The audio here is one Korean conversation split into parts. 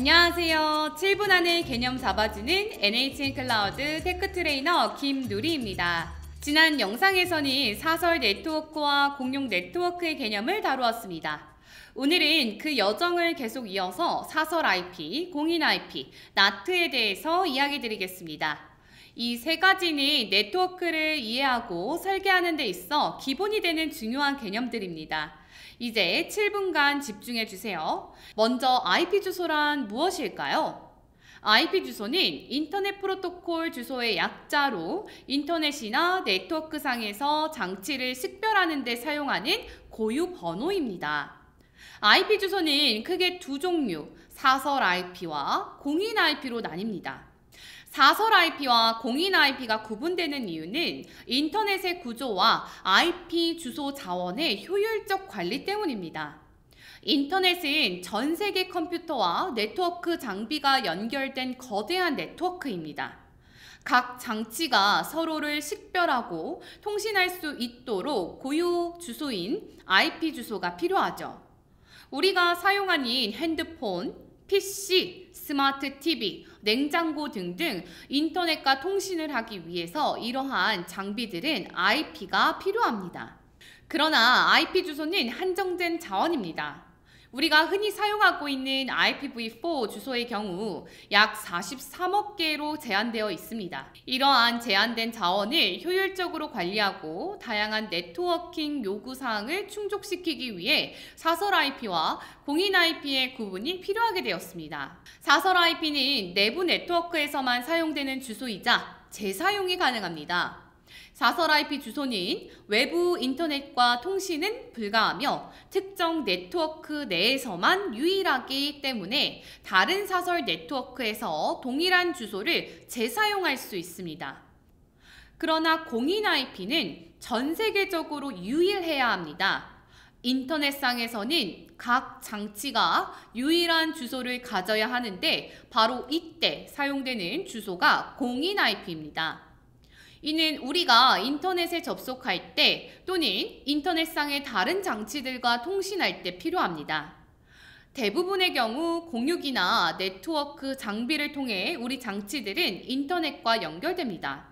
안녕하세요. 7분 안에 개념 잡아주는 NHN 클라우드 테크 트레이너 김누리입니다. 지난 영상에서는 사설 네트워크와 공용 네트워크의 개념을 다루었습니다. 오늘은 그 여정을 계속 이어서 사설 IP, 공인 IP, NAT에 대해서 이야기 드리겠습니다. 이 세 가지는 네트워크를 이해하고 설계하는 데 있어 기본이 되는 중요한 개념들입니다. 이제 7분간 집중해 주세요. 먼저 IP 주소란 무엇일까요? IP 주소는 인터넷 프로토콜 주소의 약자로 인터넷이나 네트워크상에서 장치를 식별하는 데 사용하는 고유 번호입니다. IP 주소는 크게 두 종류, 사설 IP와 공인 IP로 나뉩니다. 사설 IP와 공인 IP가 구분되는 이유는 인터넷의 구조와 IP 주소 자원의 효율적 관리 때문입니다. 인터넷은 전 세계 컴퓨터와 네트워크 장비가 연결된 거대한 네트워크입니다. 각 장치가 서로를 식별하고 통신할 수 있도록 고유 주소인 IP 주소가 필요하죠. 우리가 사용하는 핸드폰, PC, 스마트 TV, 냉장고 등등 인터넷과 통신을 하기 위해서 이러한 장비들은 IP가 필요합니다. 그러나 IP 주소는 한정된 자원입니다. 우리가 흔히 사용하고 있는 IPv4 주소의 경우 약 43억 개로 제한되어 있습니다. 이러한 제한된 자원을 효율적으로 관리하고 다양한 네트워킹 요구사항을 충족시키기 위해 사설 IP와 공인 IP의 구분이 필요하게 되었습니다. 사설 IP는 내부 네트워크에서만 사용되는 주소이자 재사용이 가능합니다. 사설 IP 주소는 외부 인터넷과 통신은 불가하며 특정 네트워크 내에서만 유일하기 때문에 다른 사설 네트워크에서 동일한 주소를 재사용할 수 있습니다. 그러나 공인 IP는 전 세계적으로 유일해야 합니다. 인터넷상에서는 각 장치가 유일한 주소를 가져야 하는데 바로 이때 사용되는 주소가 공인 IP입니다. 이는 우리가 인터넷에 접속할 때 또는 인터넷상의 다른 장치들과 통신할 때 필요합니다. 대부분의 경우 공유기나 네트워크 장비를 통해 우리 장치들은 인터넷과 연결됩니다.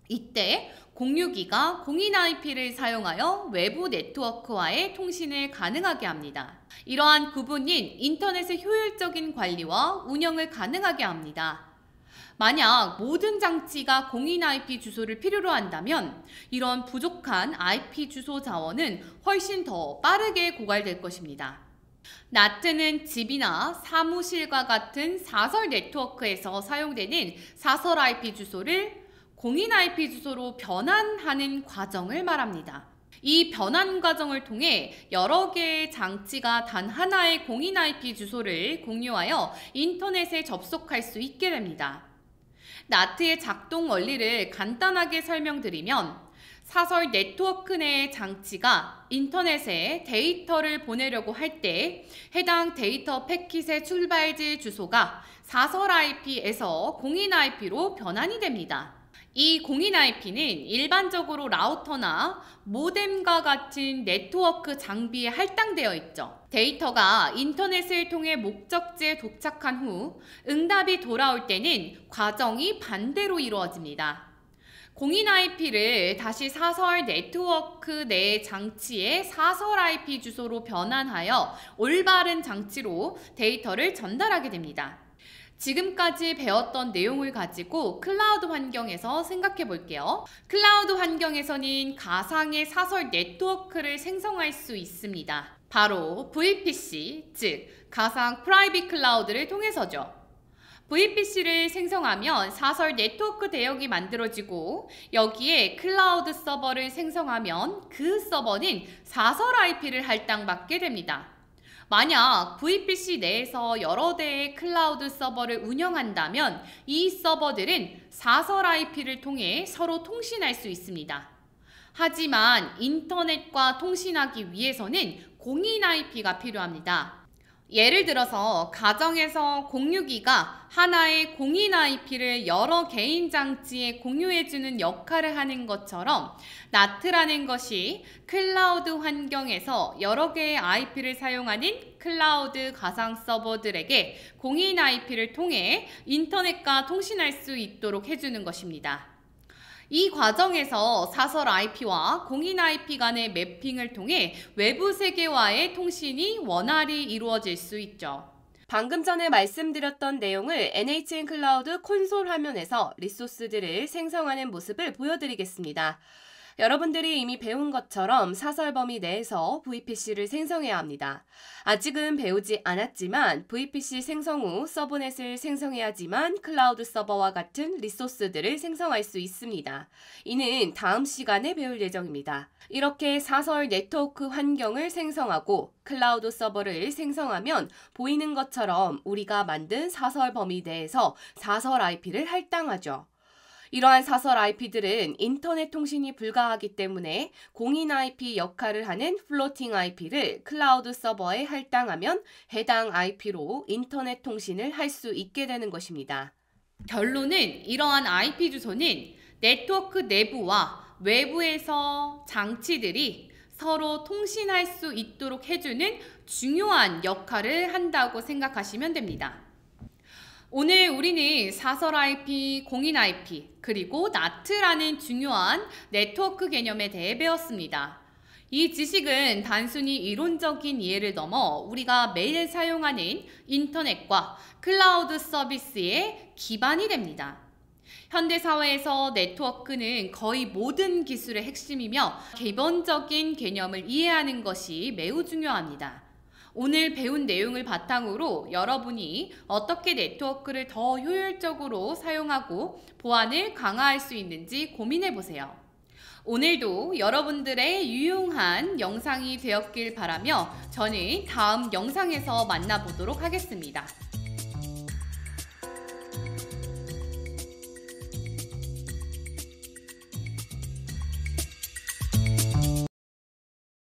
이때 공유기가 공인 IP를 사용하여 외부 네트워크와의 통신을 가능하게 합니다. 이러한 구분인 인터넷의 효율적인 관리와 운영을 가능하게 합니다. 만약 모든 장치가 공인 IP 주소를 필요로 한다면 이런 부족한 IP 주소 자원은 훨씬 더 빠르게 고갈될 것입니다. NAT는 집이나 사무실과 같은 사설 네트워크에서 사용되는 사설 IP 주소를 공인 IP 주소로 변환하는 과정을 말합니다. 이 변환 과정을 통해 여러 개의 장치가 단 하나의 공인 IP 주소를 공유하여 인터넷에 접속할 수 있게 됩니다. NAT의 작동 원리를 간단하게 설명드리면 사설 네트워크 내의 장치가 인터넷에 데이터를 보내려고 할 때 해당 데이터 패킷의 출발지 주소가 사설 IP에서 공인 IP로 변환이 됩니다. 이 공인 IP는 일반적으로 라우터나 모뎀과 같은 네트워크 장비에 할당되어 있죠. 데이터가 인터넷을 통해 목적지에 도착한 후 응답이 돌아올 때는 과정이 반대로 이루어집니다. 공인 IP를 다시 사설 네트워크 내 장치의 사설 IP 주소로 변환하여 올바른 장치로 데이터를 전달하게 됩니다. 지금까지 배웠던 내용을 가지고 클라우드 환경에서 생각해 볼게요. 클라우드 환경에서는 가상의 사설 네트워크를 생성할 수 있습니다. 바로 VPC, 즉 가상 프라이빗 클라우드를 통해서죠. VPC를 생성하면 사설 네트워크 대역이 만들어지고 여기에 클라우드 서버를 생성하면 그 서버는 사설 IP를 할당받게 됩니다. 만약 VPC 내에서 여러 대의 클라우드 서버를 운영한다면 이 서버들은 사설 IP를 통해 서로 통신할 수 있습니다. 하지만 인터넷과 통신하기 위해서는 공인 IP가 필요합니다. 예를 들어서 가정에서 공유기가 하나의 공인 IP를 여러 개인 장치에 공유해주는 역할을 하는 것처럼 나트라는 것이 클라우드 환경에서 여러 개의 IP를 사용하는 클라우드 가상 서버들에게 공인 IP를 통해 인터넷과 통신할 수 있도록 해주는 것입니다. 이 과정에서 사설 IP와 공인 IP 간의 매핑을 통해 외부 세계와의 통신이 원활히 이루어질 수 있죠. 방금 전에 말씀드렸던 내용을 NHN 클라우드 콘솔 화면에서 리소스들을 생성하는 모습을 보여드리겠습니다. 여러분들이 이미 배운 것처럼 사설 범위 내에서 VPC를 생성해야 합니다. 아직은 배우지 않았지만 VPC 생성 후 서브넷을 생성해야지만 클라우드 서버와 같은 리소스들을 생성할 수 있습니다. 이는 다음 시간에 배울 예정입니다. 이렇게 사설 네트워크 환경을 생성하고 클라우드 서버를 생성하면 보이는 것처럼 우리가 만든 사설 범위 내에서 사설 IP를 할당하죠. 이러한 사설 IP들은 인터넷 통신이 불가하기 때문에 공인 IP 역할을 하는 플로팅 IP를 클라우드 서버에 할당하면 해당 IP로 인터넷 통신을 할 수 있게 되는 것입니다. 결론은 이러한 IP 주소는 네트워크 내부와 외부에서 장치들이 서로 통신할 수 있도록 해주는 중요한 역할을 한다고 생각하시면 됩니다. 오늘 우리는 사설 IP, 공인 IP, 그리고 나트라는 중요한 네트워크 개념에 대해 배웠습니다. 이 지식은 단순히 이론적인 이해를 넘어 우리가 매일 사용하는 인터넷과 클라우드 서비스의 기반이 됩니다. 현대사회에서 네트워크는 거의 모든 기술의 핵심이며 기본적인 개념을 이해하는 것이 매우 중요합니다. 오늘 배운 내용을 바탕으로 여러분이 어떻게 네트워크를 더 효율적으로 사용하고 보안을 강화할 수 있는지 고민해 보세요. 오늘도 여러분들의 유용한 영상이 되었길 바라며 저는 다음 영상에서 만나보도록 하겠습니다.